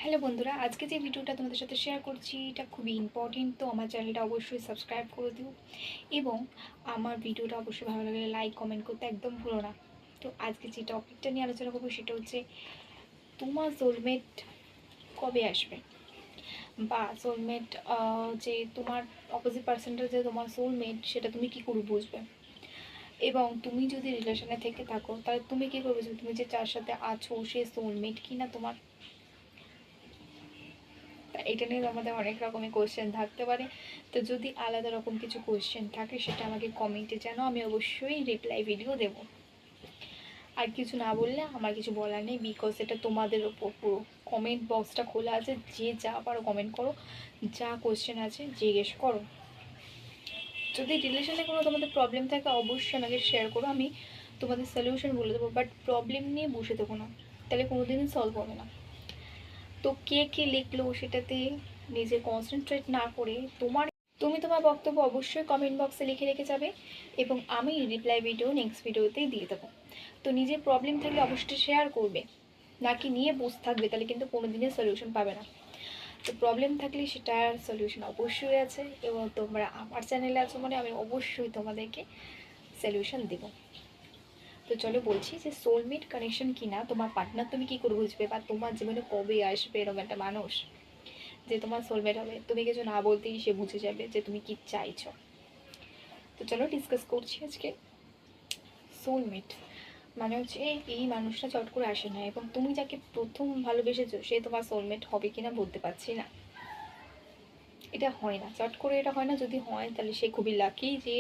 Hello বন্ধুরা, আজকে যে ভিডিওটা তোমাদের সাথে শেয়ার করছি এটা খুবই ইম্পর্টেন্ট। তো আমার চ্যানেলটা অবশ্যই সাবস্ক্রাইব করে দিও এবং আমার ভিডিওটা অবশ্যই ভালো লাগলে লাইক কমেন্ট করতে একদম ভুলো না। তো আজকে যে টপিকটা নিয়ে আলোচনা করবো সেটা হচ্ছে তোমার সোলমেট কবে আসবে, বা সোলমেট যে তোমার অপোজিট পার্সনটা যে তোমার সোলমেট সেটা তুমি কী করে বুঝবে, এবং তুমি যদি রিলেশনে থেকে থাকো তাহলে তুমি কী করবে যে তুমি যে যার সাথে আছো সে সোলমেট কি না তোমার। এটা নিয়ে আমাদের অনেক রকমের কোয়েশ্চেন থাকতে পারে। তো যদি আলাদা রকম কিছু কোয়েশ্চেন থাকে সেটা আমাকে কমেন্টে জানাও, আমি অবশ্যই রিপ্লাই ভিডিও দেব। আর কিছু না বললে আমার কিছু বলার নেই, বিকজ এটা তোমাদের ওপর পুরো। কমেন্ট বক্সটা খোলা আছে, যে যা পারো কমেন্ট করো, যা কোয়েশ্চেন আছে জিজ্ঞেস করো। যদি রিলেশনে কোনো তোমাদের প্রবলেম থাকে অবশ্যই আমাকে শেয়ার করো, আমি তোমাদের সলিউশন বলে দেবো, বাট প্রবলেম নিয়ে বসে দেবো না, তাহলে কোনোদিনই সলভ হবে না। তো কে কে লিখলো সেটাতে নিজে কনসেন্ট্রেট না করে তুমি তোমার বক্তব্য অবশ্যই কমেন্ট বক্সে লিখে রেখে যাবে এবং আমি রিপ্লাই ভিডিও নেক্সট ভিডিওতেই দিয়ে দেবো। তো নিজের প্রবলেম থাকলে অবশ্যই শেয়ার করবে, নাকি নিয়ে বসে থাকবে, তাহলে কিন্তু কোনো দিনের সলিউশন পাবে না। তো প্রবলেম থাকলে সেটার সলিউশন অবশ্যই আছে এবং তোমরা আমার চ্যানেলে আছো মানে আমি অবশ্যই তোমাদেরকে সলিউশন দেবো। তো চলো বলছি যে সোলমেট কানেকশন কিনা তোমার পার্টনার তুমি কী করে বুঝবে, বা তোমার জীবনে কবে আসবে এরকম একটা মানুষ যে তোমার সোলমেট হবে, তুমি কিছু না বলতেই সে বুঝে যাবে যে তুমি কি চাইছো। তো চলো ডিসকাস করছি আজকে। সোলমেট মানে হচ্ছে এই মানুষটা চট করে আসে না, এবং তুমি যাকে প্রথম ভালোবেসেছো সে তোমার সোলমেট হবে কিনা বলতে পারছি না। এটা হয় না, চট করে এটা হয় না। যদি হয় তাহলে সে খুবই লাকি যে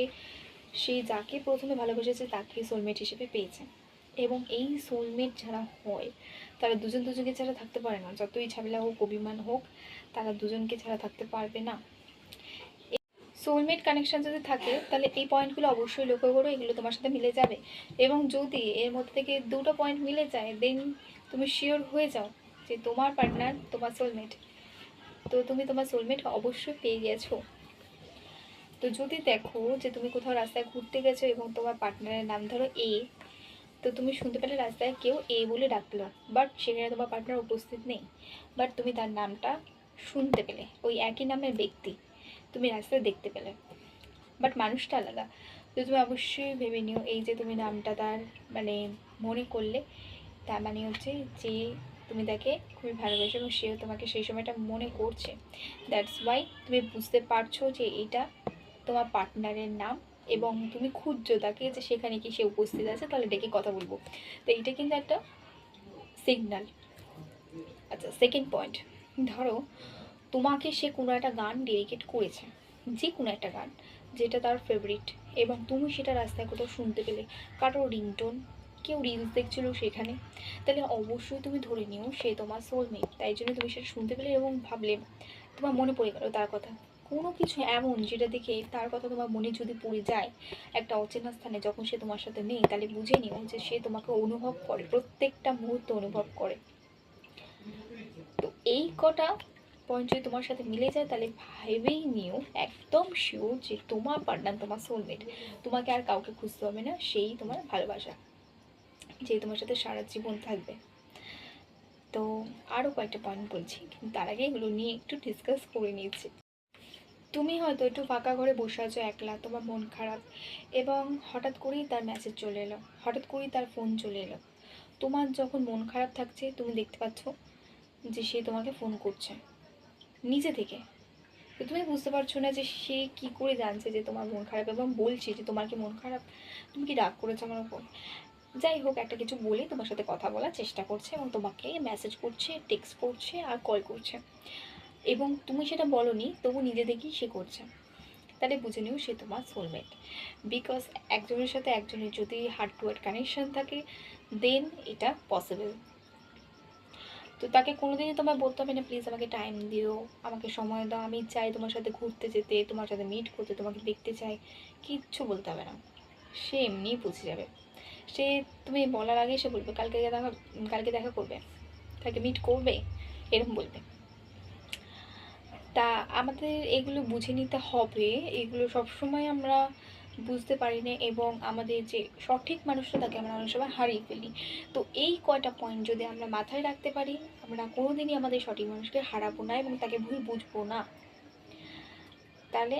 সে যাকে প্রথমে ভালোবেসেছে তাকে সোলমেট হিসেবে পেয়েছে। এবং এই সোলমেট যারা হয় তারা দুজন দুজনকে ছাড়া থাকতে পারে না, যতই ঝামেলা হোক অভিমান হোক তারা দুজনকে ছাড়া থাকতে পারবে না। সোলমেট কানেকশান যদি থাকে তাহলে এই পয়েন্টগুলো অবশ্যই লক্ষ্য করো, এগুলো তোমার সাথে মিলে যাবে। এবং যদি এর মধ্যে থেকে দুটো পয়েন্ট মিলে যায় দেন তুমি শিওর হয়ে যাও যে তোমার পার্টনার তোমার সোলমেট, তো তুমি তোমার সোলমেট অবশ্যই পেয়ে গেছো। তো যদি দেখো যে তুমি কোথাও রাস্তায় ঘুরতে গেছো এবং তোমার পার্টনারের নাম ধরো এ, তো তুমি শুনতে পেলে রাস্তায় কেউ এ বলে ডাকলো, বাট সেখানে তোমার পার্টনার উপস্থিত নেই, বাট তুমি তার নামটা শুনতে পেলে, ওই একই নামের ব্যক্তি তুমি রাস্তায় দেখতে পেলে, বাট মানুষটা আলাদা। তো তুমি অবশ্যই ভেবে নিও এই যে তুমি নামটা তার মানে মনে করলে, তার মানে হচ্ছে যে তুমি তাকে খুবই ভালোবাসো এবং সেও তোমাকে সেই সময়টা মনে করছে। দ্যাটস ওয়াই তুমি বুঝতে পারছো যে এটা তোমার পার্টনারের নাম, এবং তুমি খুঁজছো তাকে যে সেখানে কি সে উপস্থিত আছে, তাহলে ডেকে কথা বলবো। তো এইটা কিন্তু একটা সিগনাল। আচ্ছা, সেকেন্ড পয়েন্ট, ধরো তোমাকে সে কোনো একটা গান ডেডিকেট করেছে, যে কোনো একটা গান যেটা তার ফেভারিট, এবং তুমি সেটা রাস্তায় কোথাও শুনতে পেলে, কারো রিংটোন, কেউ রিলস দেখছিল সেখানে, তাহলে অবশ্যই তুমি ধরে নিও সে তোমার সোলমেট। তাই জন্য তুমি সেটা শুনতে পেলে এবং ভাবলে তোমার মনে পড়ে গেল তার কথা। কোনো কিছু এমন যেটা দেখে তার কথা তোমার মনে যদি পড়ে যায় একটা অচেনা স্থানে, যখন সে তোমার সাথে নেই, তাহলে বুঝে নিও যে সে তোমাকে অনুভব করে, প্রত্যেকটা মুহূর্ত অনুভব করে। তো এই কটা পয়েন্ট যদি তোমার সাথে মিলে যায় তাহলে ভেবেই নিও, একদম শিওর যে তোমার পার্টনার তোমার সোলমেট। তোমাকে আর কাউকে খুঁজতে হবে না, সেই তোমার ভালোবাসা, যে তোমার সাথে সারা জীবন থাকবে। তো আরও কয়েকটা পয়েন্ট বলছি, কিন্তু তার আগে এগুলো নিয়ে একটু ডিসকাস করে নিয়েছি। তুমি হয়তো একটু ফাঁকা ঘরে বসে আছো একলা, তোমার মন খারাপ, এবং হঠাৎ করেই তার মেসেজ চলে এলো, হঠাৎ করেই তার ফোন চলে এলো। তোমার যখন মন খারাপ থাকছে তুমি দেখতে পাচ্ছ যে সে তোমাকে ফোন করছে নিজে থেকে, তো তুমি বুঝতে পারছো না যে সে কি করে জানছে যে তোমার মন খারাপ, এবং বলছে যে তোমার কি মন খারাপ, তুমি কি রাগ করেছো আমার উপর, যাই হোক একটা কিছু বলে তোমার সাথে কথা বলার চেষ্টা করছে এবং তোমাকে মেসেজ করছে, টেক্সট করছে আর কল করছে, এবং তুমি সেটা বলোনি তবু নিজে থেকেই সে করছে। তাহলে বুঝে নিও সে তোমার সোলমেট, বিকজ একজনের সাথে একজনের যদি হার্ট টু হার্ট কানেকশন থাকে দেন এটা পসিবল। তো তাকে কোনোদিনই তোমার বলতে হবে না প্লিজ আমাকে টাইম দিও, আমাকে সময় দাও, আমি চাই তোমার সাথে ঘুরতে যেতে, তোমার সাথে মিট করতে, তোমাকে দেখতে চাই, কিচ্ছু বলতে হবে না। সে এমনিই বুঝে যাবে। সে তুমি বলার আগেই সে বলবে কালকে দেখা করবে, কালকে মিট করবে, এরকম বলবে। তা আমাদের এগুলো বুঝে নিতে হবে, এগুলো সবসময় আমরা বুঝতে পারি না, এবং আমাদের যে সঠিক মানুষটা তাকে আমরা অনেক সময় হারিয়ে ফেলি। তো এই কয়টা পয়েন্ট যদি আমরা মাথায় রাখতে পারি, আমরা কোনোদিনই আমাদের সঠিক মানুষকে হারাবো না এবং তাকে ভুল বুঝবো না। তাহলে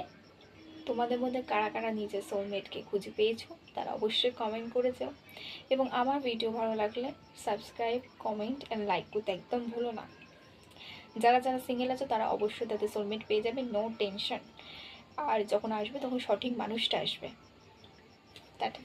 তোমাদের মধ্যে কারা কারা নিজের সোলমেটকে খুঁজে পেয়েছো তারা অবশ্যই কমেন্ট করে যাও, এবং আমার ভিডিও ভালো লাগলে সাবস্ক্রাইব, কমেন্ট অ্যান্ড লাইক করতে একদম ভুলো না। যারা যারা সিঙ্গেল আছো তারা অবশ্যই তাদের সোলমেট পেয়ে যাবে, নো টেনশন। আর যখন আসবে তখন সঠিক মানুষটা আসবে। টাটা।